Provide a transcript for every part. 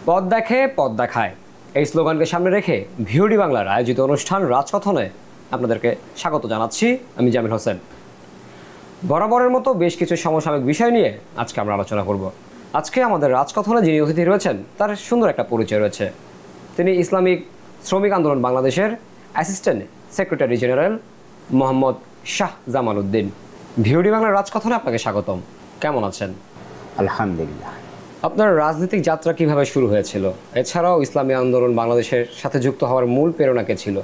পথ দেখে পথ দেখায়, এই স্লোগানকে সামনে রেখে ভিওডি বাংলার আয়োজিত অনুষ্ঠান রাজকথনে আপনাদেরকে স্বাগত জানাচ্ছি। আমি জামিল হোসেন। বরাবরের মতো বেশ কিছু সমসাময়িক বিষয় নিয়ে আজকে আমরা আলোচনা করব। আজকে আমাদের রাজকথনে যিনি অতিথি রয়েছেন তার সুন্দর একটা পরিচয় রয়েছে। তিনি ইসলামিক শ্রমিক আন্দোলন বাংলাদেশের assistant secretary general Mohammad Shah Jamal Uddin. VOD বাংলার রাজকথনে আপনাকে স্বাগতম। কেমন আছেন? আলহামদুলিল্লাহ। আপনার রাজনৈতিক যাত্রা কিভাবে শুরু হয়েছিল? এছাড়াও ইসলামী আন্দোলন বাংলাদেশের সাথে যুক্ত হওয়ার মূল প্রেরণা কে ছিল?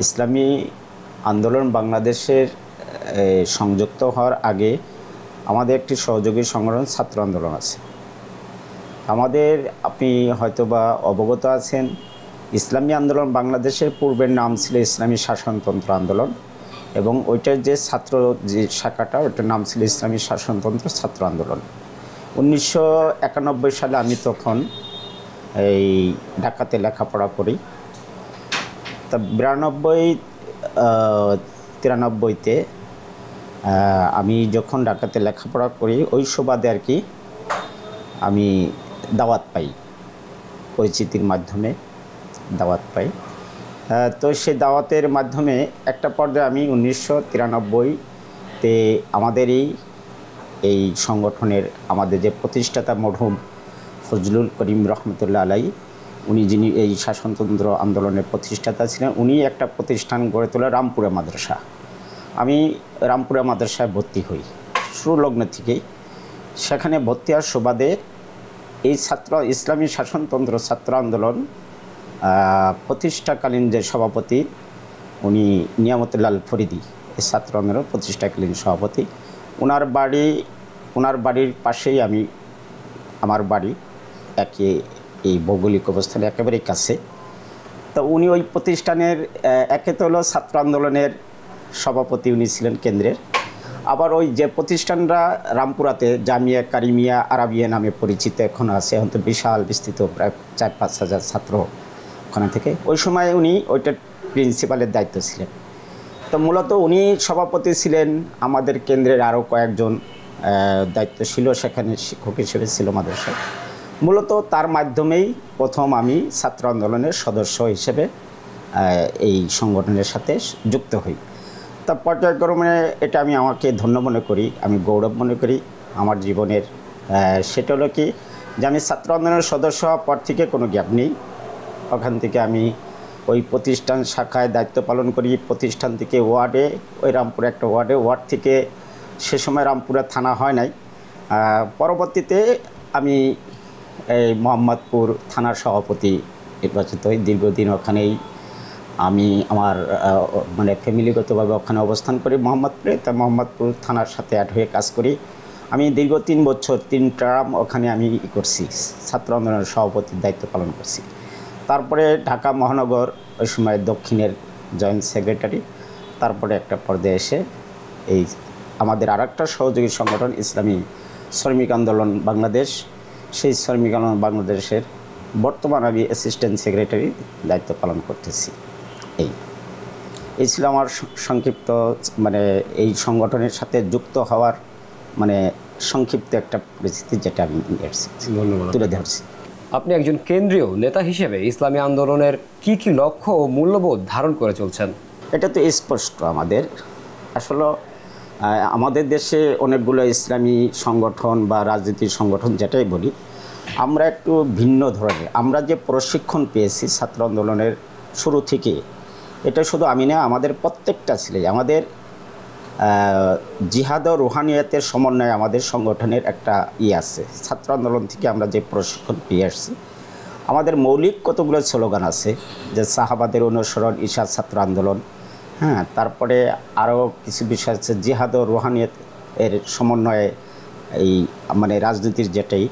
ইসলামী আন্দোলন বাংলাদেশের সংযুক্ত হওয়ার আগে আমাদের একটি সহযোগী সংগঠন ছাত্র আন্দোলন আছে। আমাদের আপনি হয়তোবা অবগত আছেন, ইসলামী আন্দোলন বাংলাদেশের পূর্বের নাম ছিল ইসলামী শাসনতন্ত্র আন্দোলন, এবং ওইটার যে ছাত্র যে শাখাটা ওটার নাম ছিল ইসলামী শাসনতন্ত্র ছাত্র আন্দোলন। 1991 সালে আমি তখন এই ঢাকাতে লেখাপড়া করি। তা 92-93-তে আমি যখন ঢাকাতে লেখাপড়া করি ওই সুবাদে আর কি আমি দাওয়াত পাই, পরিচিতির মাধ্যমে দাওয়াত পাই। তো সেই দাওয়াতের মাধ্যমে একটা পর্যায়ে আমি 1993-তে আমাদের এই সংগঠনের আমাদের যে প্রতিষ্ঠাতা মরহুম ফজলুল করিম রহমতুল্লাহ আলাই, উনি যিনি এই শাসনতন্ত্র আন্দোলনের প্রতিষ্ঠাতা ছিলেন, উনি একটা প্রতিষ্ঠান গড়ে তোলে রামপুরা মাদ্রাসা। আমি রামপুরা মাদ্রাসায় ভর্তি হই শুরু লগ্ন থেকেই। সেখানে ভর্তি হওয়ার সুবাদে এই ইসলামী শাসনতন্ত্র ছাত্র আন্দোলন প্রতিষ্ঠাকালীন যে সভাপতি উনি নিয়ামতুল্লাহ আল ফরিদি, এই ছাত্র আন্দোলন প্রতিষ্ঠাকালীন সভাপতি, ওনার বাড়ির পাশেই আমার বাড়ি, এই ভৌগোলিক অবস্থানে একেবারেই কাছে। তো উনি ওই প্রতিষ্ঠানের একে তো হলো ছাত্র আন্দোলনের সভাপতি উনি ছিলেন কেন্দ্রের, আবার ওই যে প্রতিষ্ঠানরা রামপুরাতে জামিয়া কারিমিয়া আরাবিয়া নামে পরিচিত এখন আছে, এখন তো বিশাল বিস্তৃত, প্রায় 4-5 হাজার ছাত্র ওখানে থেকে। ওই সময় উনি ওইটার প্রিন্সিপালের দায়িত্ব ছিলেন। তো মূলত উনি সভাপতি ছিলেন, আমাদের কেন্দ্রের আরও কয়েকজন দায়িত্ব ছিল, সেখানে শিক্ষক হিসেবে ছিল মাদ্রাসায়। মূলত তার মাধ্যমেই প্রথম আমি ছাত্র আন্দোলনের সদস্য হিসেবে এই সংগঠনের সাথে যুক্ত হই। তা পর্যায়ক্রমে এটা আমি আমাকে ধন্য মনে করি, আমি গৌরব মনে করি আমার জীবনের। সেটা হলো কি যে আমি ছাত্র আন্দোলনের সদস্য হওয়ার পর থেকে কোনো গ্যাপ নেই। ওখান থেকে আমি ওই প্রতিষ্ঠান শাখায় দায়িত্ব পালন করি। প্রতিষ্ঠান থেকে ওয়ার্ডে, ওই রামপুরা একটা ওয়ার্ড থেকে, সে সময় রামপুরা থানা হয় নাই, পরবর্তীতে আমি এই মোহাম্মদপুর থানার সভাপতি নির্বাচিত হই। দীর্ঘদিন ওখানেই আমি আমার মানে ফ্যামিলিগতভাবে ওখানে অবস্থান করি মোহাম্মদপুরে। তা মোহাম্মদপুর থানার সাথে অ্যাড হয়ে কাজ করি। আমি দীর্ঘ 3 বছর 3 টার্ম ওখানে আমি করছি, ছাত্র আন্দোলনের সভাপতির দায়িত্ব পালন করছি। তারপরে ঢাকা মহানগর ওই সময় দক্ষিণের জয়েন্ট সেক্রেটারি। তারপরে একটা পর্যায়ে এসে এই আমাদের আরেকটা সহযোগী সংগঠন ইসলামী শ্রমিক আন্দোলন বাংলাদেশ, সেই শ্রমিক আন্দোলন বাংলাদেশের বর্তমান আমি অ্যাসিস্ট্যান্ট সেক্রেটারি দায়িত্ব পালন করতেছি। এই ছিল আমার সংক্ষিপ্ত মানে এই সংগঠনের সাথে যুক্ত হওয়ার মানে সংক্ষিপ্ত একটা পরিস্থিতি, যেটা আমি তুলে ধরছি। আপনি একজন কেন্দ্রীয় নেতা হিসেবে ইসলামী আন্দোলনের কি কি লক্ষ্য ও মূল্যবোধ ধারণ করে চলছেন? এটা তো স্পষ্ট। আমাদের আসলে আমাদের দেশে অনেকগুলো ইসলামী সংগঠন বা রাজনীতির সংগঠন যেটাই বলি, আমরা একটু ভিন্ন ধরনের। আমরা যে প্রশিক্ষণ পেয়েছি ছাত্র আন্দোলনের শুরু থেকে, এটা শুধু আমি না, আমাদের প্রত্যেকটা ছেলে, আমাদের জিহাদ ও রুহানিয়াতের সমন্বয়ে আমাদের সংগঠনের একটা আছে। ছাত্র আন্দোলন থেকে আমরা যে প্রশিক্ষণ পেয়ে আসছি, আমাদের মৌলিক কতগুলো স্লোগান আছে, যে সাহাবাদের অনুসরণ, ঈশা ছাত্র আন্দোলন, হ্যাঁ, তারপরে আরও কিছু বিষয় আছে জিহাদ ও রুহানিয়াত এর সমন্বয়ে এই মানে রাজনীতির যেটাই।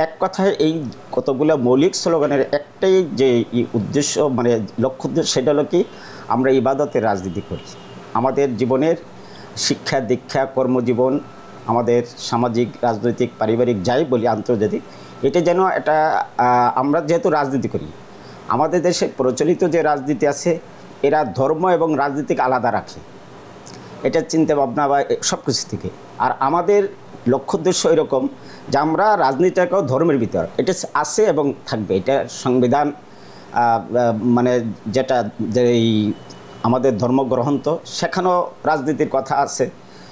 এক কথায় এই কতগুলো মৌলিক স্লোগানের একটাই যে উদ্দেশ্য মানে লক্ষ্য উদ্দেশ্য, সেটা হলো কি আমরা ইবাদতের রাজনীতি করি। আমাদের জীবনের শিক্ষা দীক্ষা কর্মজীবন, আমাদের সামাজিক রাজনৈতিক পারিবারিক যাই বলি আন্তর্জাতিক, এটা যেন এটা আমরা যেহেতু রাজনীতি করি, আমাদের দেশে প্রচলিত যে রাজনীতি আছে এরা ধর্ম এবং রাজনীতিকে আলাদা রাখে, এটা চিন্তা ভাবনা বা সব কিছু থেকে। আর আমাদের লক্ষ্য উদ্দেশ্য এরকম যে আমরা রাজনীতিটাকেও ধর্মের ভিতর এটা আছে এবং থাকবে। এটা সংবিধান মানে যেটা যে এই আমাদের ধর্মগ্রন্থ সেখানেও রাজনীতির কথা আছে।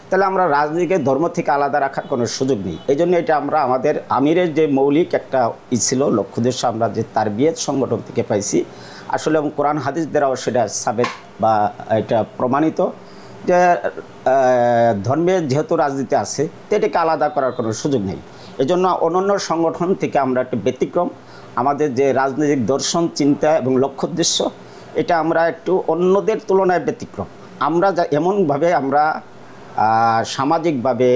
তাহলে আমরা রাজনীতিকে ধর্ম থেকে আলাদা রাখার কোনো সুযোগ নেই। এই জন্য এটা আমরা আমাদের আমিরের যে মৌলিক একটা ছিল লক্ষ্য উদ্দেশ্য আমরা যে তারবিয়ত সংগঠন থেকে পাইছি আসলে, এবং কোরআন হাদিস দ্বারাও সেটা সাবেত বা এটা প্রমাণিত যে ধর্মের যেহেতু রাজনীতি আছে তো এটাকে আলাদা করার কোনো সুযোগ নেই। এজন্য অন্যান্য সংগঠন থেকে আমরা একটা ব্যতিক্রম, আমাদের যে রাজনৈতিক দর্শন চিন্তা এবং লক্ষ্য উদ্দেশ্য এটা আমরা একটু অন্যদের তুলনায় ব্যতিক্রম। আমরা যা এমনভাবে আমরা সামাজিকভাবে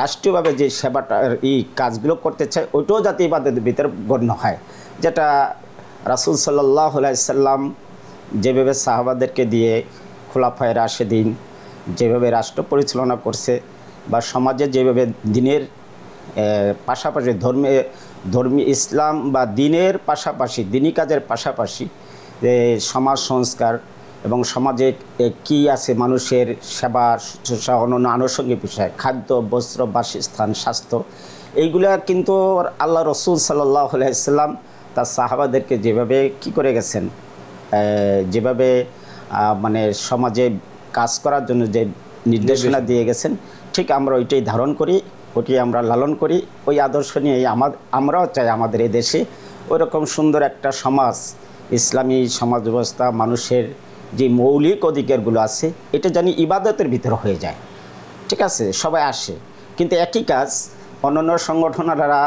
রাষ্ট্রীয়ভাবে যে সেবাটা এই কাজগুলো করতে চাই ওইটাও যাতে ইবাদতের ভিতরে গণ্য হয়, যেটা রাসূল সাল্লাল্লাহু আলাইহি সাল্লাম যেভাবে সাহাবাদেরকে দিয়ে খোলাফায়ে রাশেদিন যেভাবে রাষ্ট্র পরিচালনা করছে বা সমাজে যেভাবে দিনের পাশাপাশি ধর্মী ইসলাম বা দিনের পাশাপাশি দিনী কাজের পাশাপাশি যে সমাজ সংস্কার এবং সমাজে কি আছে মানুষের সেবা শুশ্রূষা অন্যান্য আনুষঙ্গিক বিষয় খাদ্য বস্ত্র বাসস্থান স্বাস্থ্য এইগুলা কিন্তু আল্লাহ রসুল সাল্লাল্লাহু আলাইহি সাল্লাম তার সাহাবাদেরকে যেভাবে কি করে গেছেন, যেভাবে মানে সমাজে কাজ করার জন্য যে নির্দেশনা দিয়ে গেছেন ঠিক আমরা ওইটাই ধারণ করি, ওইটাই আমরা লালন করি। ওই আদর্শ নিয়ে আমরাও চাই আমাদের এই দেশে ওইরকম সুন্দর একটা সমাজ, ইসলামী সমাজ ব্যবস্থা, মানুষের যে মৌলিক অধিকারগুলো আছে এটা জানি ইবাদতের ভিতরে হয়ে যায়। ঠিক আছে, সবাই আসে, কিন্তু একই কাজ অন্যান্য সংগঠনেরা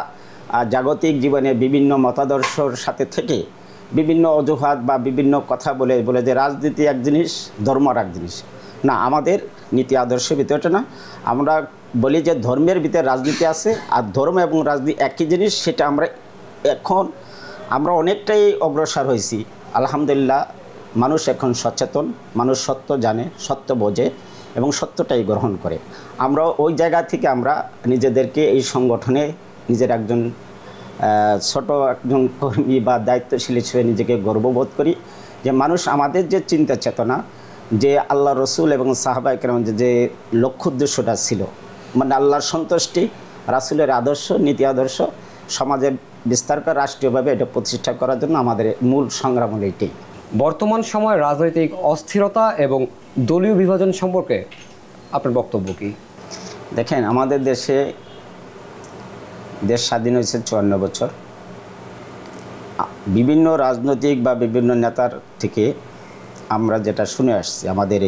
জাগতিক জীবনে বিভিন্ন মতাদর্শর সাথে থেকে বিভিন্ন অজুহাত বা বিভিন্ন কথা বলে যে রাজনীতি এক জিনিস ধর্ম আর এক জিনিস না, আমাদের নীতি আদর্শের ভিতরে না। আমরা বলি যে ধর্মের ভিতরে রাজনীতি আছে আর ধর্ম এবং রাজনীতি একই জিনিস। সেটা আমরা অনেকটাই অগ্রসর হয়েছি আলহামদুলিল্লাহ। মানুষ এখন সচেতন, মানুষ সত্য জানে, সত্য বোঝে এবং সত্যটাই গ্রহণ করে। আমরা ওই জায়গা থেকে আমরা নিজেদেরকে এই সংগঠনে নিজের একজন ছোট একজন কর্মী বা দায়িত্বশীল হিসেবে নিজেকে গর্ববোধ করি যে মানুষ আমাদের যে চিন্তা চেতনা যে আল্লাহ রসুল এবং সাহাবায়ে কেরাম যে লক্ষ্য উদ্দেশ্যটা ছিল মানে আল্লাহর সন্তুষ্টি, রাসূলের আদর্শ নীতি আদর্শ সমাজে বিস্তার করে রাষ্ট্রীয়ভাবে এটা প্রতিষ্ঠা করার জন্য আমাদের মূল সংগ্রাম হলো এটাই। বর্তমান সময়ে রাজনৈতিক অস্থিরতা এবং দলীয় বিভাজন সম্পর্কে আপনার বক্তব্য কি? দেখেন, আমাদের দেশ স্বাধীন হয়েছে 54 বছর। বিভিন্ন রাজনৈতিক বা বিভিন্ন নেতার থেকে আমরা যেটা শুনে আসছি, আমাদের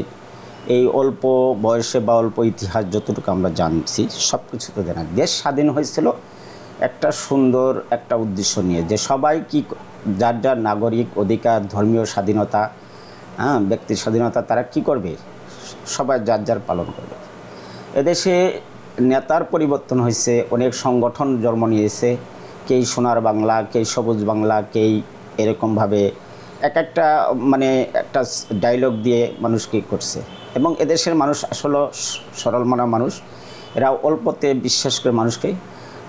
এই অল্প বয়সে বা অল্প ইতিহাস যতটুকু আমরা জানছি সব কিছু তো জানা। দেশ স্বাধীন হয়েছিল একটা সুন্দর একটা উদ্দেশ্য নিয়ে যে সবাই কি যার যার নাগরিক অধিকার, ধর্মীয় স্বাধীনতা, ব্যক্তির স্বাধীনতা তারা কি করবে, সবাই যার যার পালন করবে। এদেশে নেতার পরিবর্তন হয়েছে, অনেক সংগঠন জন্ম নিয়েছে, কেই সোনার বাংলা, কেই সবুজ বাংলা, কেই এরকমভাবে একটা মানে একটা ডায়লগ দিয়ে মানুষকে করছে। এবং এদেশের মানুষ আসলে সরল মনা মানুষ, এরা অল্পতে বিশ্বাস করে মানুষকে।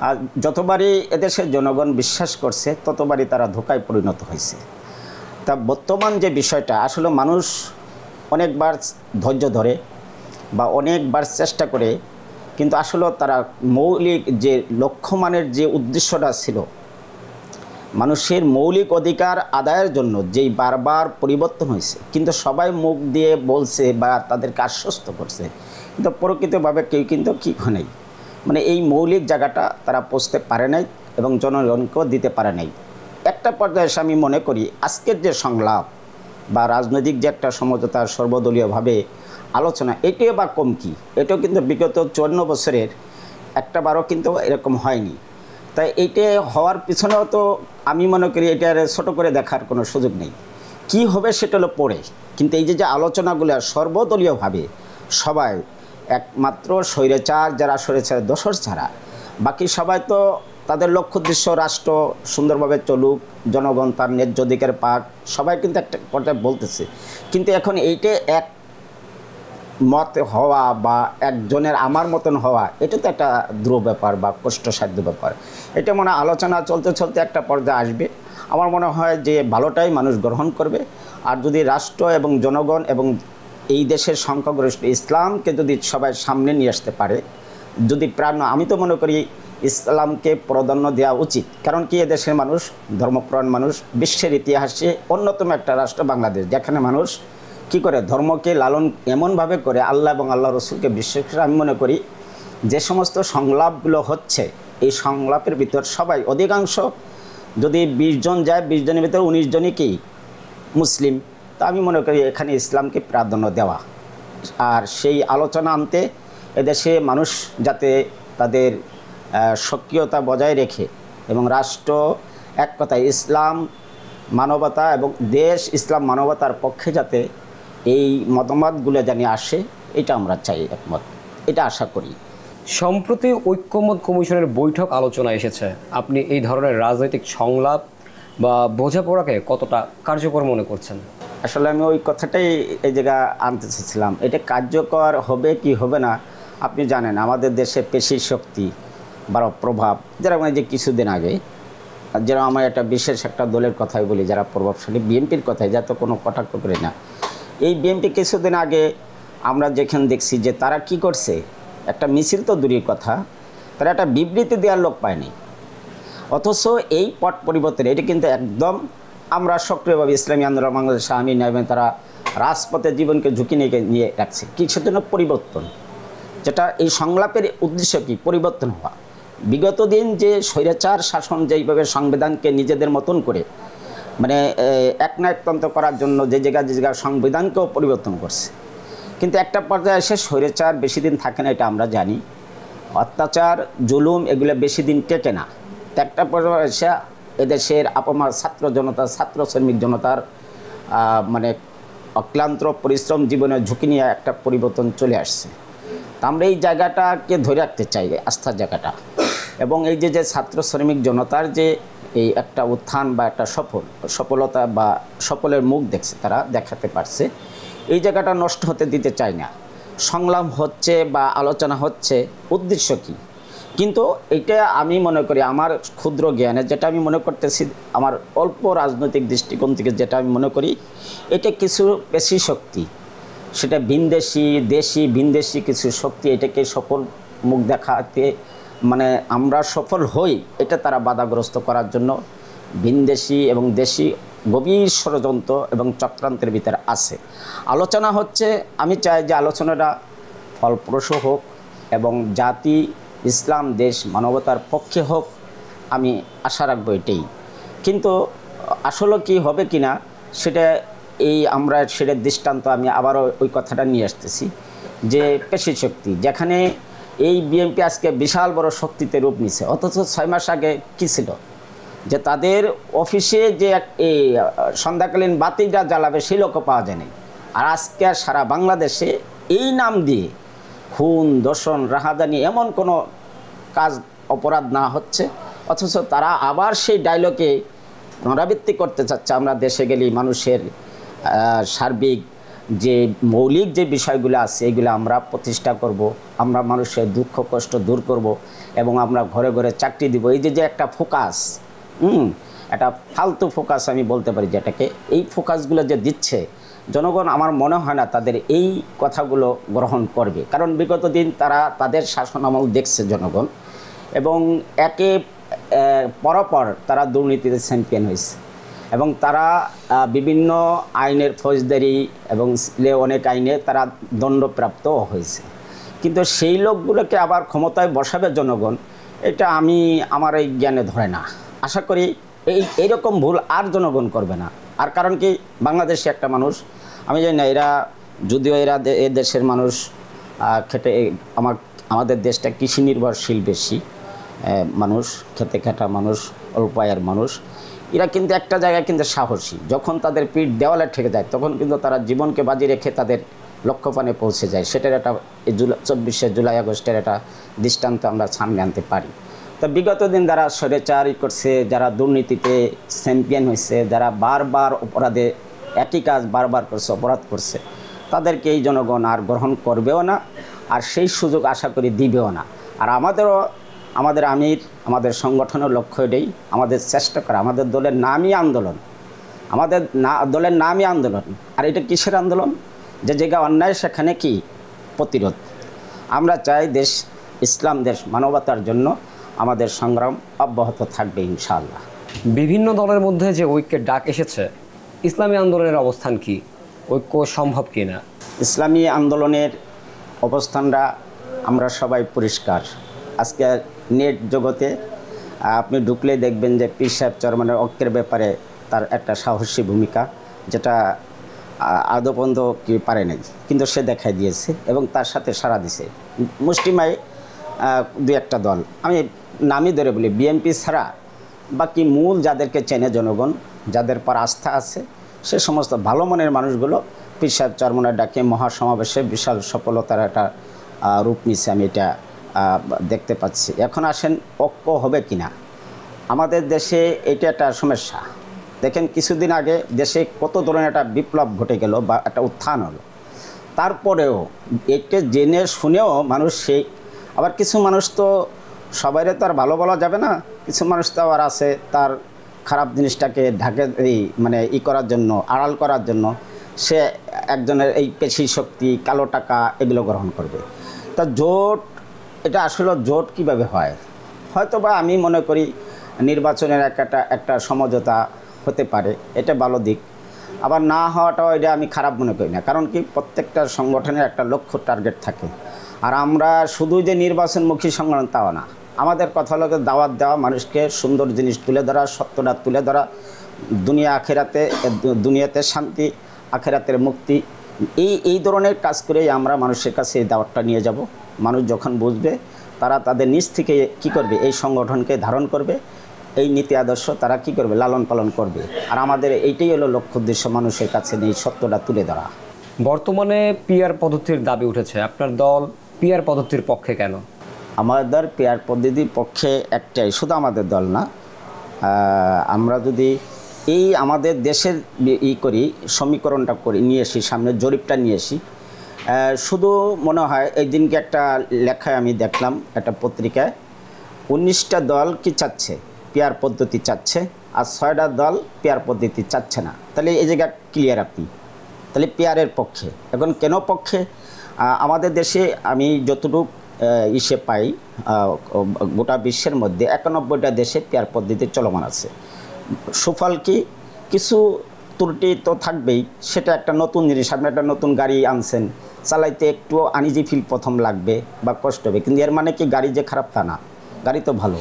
আর যতবারই এদেশের জনগণ বিশ্বাস করছে ততবারই তারা ধোঁকায় পরিণত হয়েছে। তা বর্তমান যে বিষয়টা আসলে মানুষ অনেকবার ধৈর্য ধরে বা অনেকবার চেষ্টা করে, কিন্তু আসলে তারা মৌলিক যে লক্ষ্যমানের যে উদ্দেশ্যটা ছিল মানুষের মৌলিক অধিকার আদায়ের জন্য যেই বারবার পরিবর্তন হয়েছে, কিন্তু সবাই মুখ দিয়ে বলছে বা তাদেরকে আশ্বস্ত করছে, কিন্তু প্রকৃতভাবে কেউ কিন্তু কি হয় মানে এই মৌলিক জায়গাটা তারা পৌঁছতে পারে নাই এবং জনগণকেও দিতে পারে নাই। একটা পর্যায়ে এসে আমি মনে করি আজকের যে সংলাপ বা রাজনৈতিক যে একটা সমঝোতা সর্বদলীয়ভাবে আলোচনা, এটাও বা কম কি, এটাও কিন্তু বিগত 54 বছরের একটাবারও কিন্তু এরকম হয়নি। তাই এইটা হওয়ার পিছনেও তো আমি মনে করি এটার ছোটো করে দেখার কোনো সুযোগ নেই। কি হবে সেটা হলো পরে, কিন্তু এই যে আলোচনাগুলো সর্বদলীয়ভাবে সবাই, একমাত্র স্বৈরাচার যারা স্বৈরাচার দোসর ছাড়া বাকি সবাই তো তাদের লক্ষ্য উদ্দেশ্য রাষ্ট্র সুন্দরভাবে চলুক, জনগণ তার ন্যায্য অধিকার পাক, সবাই কিন্তু একটা পর্যায়ে বলতেছে। কিন্তু এখন এইটা এক মত হওয়া বা একজনের আমার মতন হওয়া এটা তো একটা দ্রুহ ব্যাপার বা কষ্টসাধ্য ব্যাপার। এটা মনে আলোচনা চলতে চলতে একটা পর্যায়ে আসবে। আমার মনে হয় যে ভালোটাই মানুষ গ্রহণ করবে। আর যদি রাষ্ট্র এবং জনগণ এবং এই দেশের সংখ্যাগরিষ্ঠ ইসলামকে যদি সবাই সামনে নিয়ে আসতে পারে, যদি আমি তো মনে করি ইসলামকে প্রাধান্য দেওয়া উচিত। কারণ কি, দেশের মানুষ ধর্মপ্রাণ মানুষ, বিশ্বের ইতিহাসে অন্যতম একটা রাষ্ট্র বাংলাদেশ, যেখানে মানুষ কি করে ধর্মকে লালন এমনভাবে করে আল্লাহ এবং আল্লাহ রসুলকে বিশ্বাস করে। আমি মনে করি যে সমস্ত সংলাপগুলো হচ্ছে, এই সংলাপের ভিতর সবাই অধিকাংশ যদি 20 জন যায়, 20 জনের ভিতরে 19 জনই কি মুসলিম। তা আমি মনে করি এখানে ইসলামকে প্রাধান্য দেওয়া, আর সেই আলোচনা আনতে এদেশে মানুষ যাতে তাদের সক্রিয়তা বজায় রেখে এবং রাষ্ট্র এক কথায় ইসলাম মানবতা এবং দেশ ইসলাম মানবতার পক্ষে যাতে এই মতামতগুলো জানিয়ে আসে, এটা আমরা চাই, একমত, এটা আশা করি। সম্প্রতি ঐক্যমত কমিশনের বৈঠক আলোচনা এসেছে, আপনি এই ধরনের রাজনৈতিক সংলাপ বা বোঝাপড়াকে কতটা কার্যকর মনে করছেন? আসলে আমি ওই কথাটাই এই জায়গা আনতে চেয়েছিলাম। এটা কার্যকর হবে কি হবে না, আপনি জানেন আমাদের দেশে পেশি শক্তি বা প্রভাব, যেরকম যে কিছুদিন আগে, যেরকম আমার একটা বিশেষ একটা দলের কথাই বলি যারা প্রভাবশালী, বিএনপির কথাই, যা তো কোনো কটাক্ষ করি না। এই বিএনপি কিছুদিন আগে আমরা যেখানে দেখছি যে তারা কি করছে, একটা মিছিল তো দূরের কথা, তারা একটা বিবৃতি দেওয়ার লোক পায়নি। অথচ এই পট পরিবর্তন, এটা কিন্তু একদম আমরা সক্রিয়ভাবে ইসলামী আন্দোলন বাংলাদেশ আমিন এবং তারা রাজপথে জীবনকে ঝুঁকি নিয়ে রাখছে। কিসের জন্য? পরিবর্তন। যেটা এই সংলাপের উদ্দেশ্য কি? পরিবর্তন হওয়া। বিগত দিন যে স্বৈরাচার শাসন যেইভাবে সংবিধানকে নিজেদের মতন করে মানে একনায়কতন্ত্র করার জন্য যে জায়গায় সংবিধানকেও পরিবর্তন করছে, কিন্তু একটা পর্যায়ে এসে স্বৈরাচার বেশি দিন থাকে না, এটা আমরা জানি। অত্যাচার জুলুম এগুলো বেশি দিন টেকে না। একটা পর্যায়ে এসে এদেশের আপামার ছাত্র জনতা, ছাত্র শ্রমিক জনতার মানে অক্লান্ত পরিশ্রম জীবনের ঝুঁকি নিয়ে একটা পরিবর্তন চলে আসছে। তা আমরা এই জায়গাটাকে ধরে রাখতে চাই, আস্থার জায়গাটা। এবং এই যে ছাত্র শ্রমিক জনতার যে এই একটা উত্থান বা একটা সফলতা বা সফলের মুখ দেখছে, তারা দেখাতে পারছে, এই জায়গাটা নষ্ট হতে দিতে চাই না। সংলাপ হচ্ছে বা আলোচনা হচ্ছে, উদ্দেশ্য কী? কিন্তু এটা আমি মনে করি আমার ক্ষুদ্র জ্ঞানে যেটা আমি মনে করতেছি, আমার অল্প রাজনৈতিক দৃষ্টিকোণ থেকে যেটা আমি মনে করি, এটা কিছু পেশি শক্তি, সেটা ভিনদেশি দেশি ভিনদেশি কিছু শক্তি এটাকে সফল মুখ দেখাতে মানে আমরা সফল হই, এটা তারা বাধাগ্রস্ত করার জন্য ভিনদেশি এবং দেশি গভীর ষড়যন্ত্র এবং চক্রান্তের ভিতরে আছে। আলোচনা হচ্ছে, আমি চাই যে আলোচনাটা ফলপ্রসূ হোক এবং জাতি ইসলাম দেশ মানবতার পক্ষে হোক, আমি আশা রাখবো এটাই। কিন্তু আসলে কি হবে কি না সেটা আমরা সেটার দৃষ্টান্ত আমি আবারও ওই কথাটা নিয়ে আসতেছি যে পেশি শক্তি, যেখানে এই বিএনপি আজকে বিশাল বড় শক্তিতে রূপ নিছে, অথচ 6 মাস আগে কী ছিল যে তাদের অফিসে যে এই সন্ধ্যাকালীন বাতিটা জ্বালাবে সেই লোকও পাওয়া যায়নি। আর আজকে সারা বাংলাদেশে এই নাম দিয়ে খুন দর্শন রাহাজানি এমন কোনো কাজ অপরাধ না হচ্ছে, অথচ তারা আবার সেই ডায়লগে পুনরাবৃত্তি করতে চাচ্ছে, আমরা দেশে গেলেই মানুষের সার্বিক যে মৌলিক যে বিষয়গুলো আছে এগুলো আমরা প্রতিষ্ঠা করব, আমরা মানুষের দুঃখ কষ্ট দূর করব এবং আমরা ঘরে ঘরে চাকরি দিব। এই যে একটা ফোকাস, একটা ফালতু ফোকাস আমি বলতে পারি যেটাকে, এই ফোকাসগুলো যে দিচ্ছে জনগণ, আমার মনে হয় না তাদের এই কথাগুলো গ্রহণ করবে। কারণ বিগত দিন তারা তাদের শাসনামল দেখছে জনগণ, এবং একে পরপর তারা দুর্নীতিতে চ্যাম্পিয়ন হয়েছে এবং তারা বিভিন্ন আইনের ফৌজদারি এবং অনেক আইনে তারা দণ্ডপ্রাপ্ত হয়েছে। কিন্তু সেই লোকগুলোকে আবার ক্ষমতায় বসাবে জনগণ, এটা আমার এই জ্ঞানে ধরে না। আশা করি এইরকম ভুল আর জনগণ করবে না। আর কারণ কি, বাংলাদেশে একটা মানুষ, আমি জানি না এরা যদিও এ দেশের মানুষ খেটে, আমাদের দেশটা কৃষি নির্ভরশীল বেশি মানুষ, খেতে খাটা মানুষ, অল্প আয়ের মানুষ, এরা কিন্তু একটা জায়গায় কিন্তু সাহসী। যখন তাদের পিঠ দেওয়ালে ঠেকে যায় তখন কিন্তু তারা জীবনকে বাজি রেখে তাদের লক্ষ্যপানে পৌঁছে যায়। সেটার একটা 24শে জুলাই আগস্টের একটা দৃষ্টান্ত আমরা সামনে আনতে পারি। তো বিগত দিন যারা স্বৈরাচারী করছে, যারা দুর্নীতিতে চ্যাম্পিয়ন হয়েছে, যারা বারবার অপরাধে একই কাজ বারবার করছে, অপরাধ করছে, তাদেরকে এই জনগণ আর গ্রহণ করবেও না, আর সেই সুযোগ আশা করি দিবেও না। আর আমাদেরও আমাদের আমির, আমাদের সংগঠনের লক্ষ্য এটাই, আমাদের চেষ্টা করা, আমাদের দলের নামই আন্দোলন, আমাদের দলের নামই আন্দোলন। আর এটা কিসের আন্দোলন? যে জায়গা অন্যায় সেখানে কি প্রতিরোধ। আমরা চাই দেশ ইসলাম দেশ, মানবতার জন্য আমাদের সংগ্রাম অব্যাহত থাকবে ইনশাআল্লাহ। বিভিন্ন দলের মধ্যে যে ঐক্যের ডাক এসেছে, ইসলামী আন্দোলনের অবস্থান কি? ঐক্য সম্ভব কি না? ইসলামী আন্দোলনের অবস্থানটা আমরা সবাই পরিষ্কার। আজকে নেট জগতে আপনি ঢুকলেই দেখবেন যে পীর সাহেব চরমনের ঐক্যের ব্যাপারে তার একটা সাহসী ভূমিকা, যেটা আদৌ পর্যন্ত কি পারে নাই, কিন্তু সে দেখাই দিয়েছে এবং তার সাথে সাড়া দিছে মুষ্টিমায় দু একটা দল। আমি নামই ধরে বলি, বিএনপি ছাড়া বাকি মূল যাদেরকে চেনে জনগণ, যাদের পর আস্থা আছে, সে সমস্ত ভালো মনের মানুষগুলো পীর সাহেব চরমনের ডাকে মহাসমাবেশে বিশাল সফলতার একটা রূপ নিচ্ছে, আমি এটা দেখতে পাচ্ছি। এখন আসেন ঐক্য হবে কিনা? আমাদের দেশে এটা একটা সমস্যা। দেখেন কিছুদিন আগে দেশে কত ধরনের একটা বিপ্লব ঘটে গেল বা একটা উত্থান হলো, তারপরেও এটা জেনে শুনেও মানুষ সেই, আবার কিছু মানুষ তো সবাইরে তো আর ভালো বলা যাবে না, কিছু মানুষ তো আবার আছে তার খারাপ জিনিসটাকে ঢাকে করার জন্য, আড়াল করার জন্য সে একজনের এই পেশি শক্তি, কালো টাকা এগুলো গ্রহণ করবে। তা জোট, এটা আসলে জোট কিভাবে হয়? হয়তো বা আমি মনে করি নির্বাচনের একটা সমঝোতা হতে পারে, এটা ভালো দিক। আবার না হওয়াটাও এটা আমি খারাপ মনে করি না, কারণ কি প্রত্যেকটা সংগঠনের একটা লক্ষ্য টার্গেট থাকে। আর আমরা শুধু যে নির্বাচনমুখী সংগঠন তাও না, আমাদের কথা হলো দাওয়াত দেওয়া, মানুষকে সুন্দর জিনিস তুলে ধরা, সত্যটা তুলে ধরা, দুনিয়াতে শান্তি, আখেরাতের মুক্তি, এই ধরনের কাজ করেই আমরা মানুষের কাছে এই দাওয়াতটা নিয়ে যাব। মানুষ যখন বুঝবে, তারা তাদের নিজ থেকে কী করবে, এই সংগঠনকে ধারণ করবে, এই নীতি আদর্শ তারা কী করবে, লালন পালন করবে। আর আমাদের এইটাই হলো লক্ষ্য উদ্দেশ্য, মানুষের কাছে এই সত্যটা তুলে ধরা। বর্তমানে পিআর পদ্ধতির দাবি উঠেছে, আপনার দল পিআর পদ্ধতির পক্ষে কেন? আমাদের পিআর পদ্ধতির পক্ষে একটাই, শুধু আমাদের দল না, আমরা যদি এই আমাদের দেশের সমীকরণটা নিয়ে আসি, সামনে জরিপটা নিয়ে আসি, শুধু মনে হয় এই দিনকে একটা লেখায় আমি দেখলাম একটা পত্রিকায়, 19টা দল কি চাচ্ছে, পিআর পদ্ধতি চাচ্ছে, আর 6টা দল পিআর পদ্ধতি চাচ্ছে না। তাহলে এই জায়গা ক্লিয়ার আপনি, তাহলে পিআরের পক্ষে। এখন কেন পক্ষে? আমাদের দেশে আমি যতটুকু পাই, গোটা বিশ্বের মধ্যে 91টা দেশে পিআর পদ্ধতি চলমান আছে। সুফল কি? কিছু ত্রুটি তো থাকবেই, সেটা একটা নতুন জিনিস। আপনি একটা নতুন গাড়ি আনছেন, চালাইতে একটু আনইজি ফিল প্রথম লাগবে বা কষ্ট হবে, কিন্তু এর মানে কি গাড়ি যে খারাপ তা না, গাড়ি তো ভালো,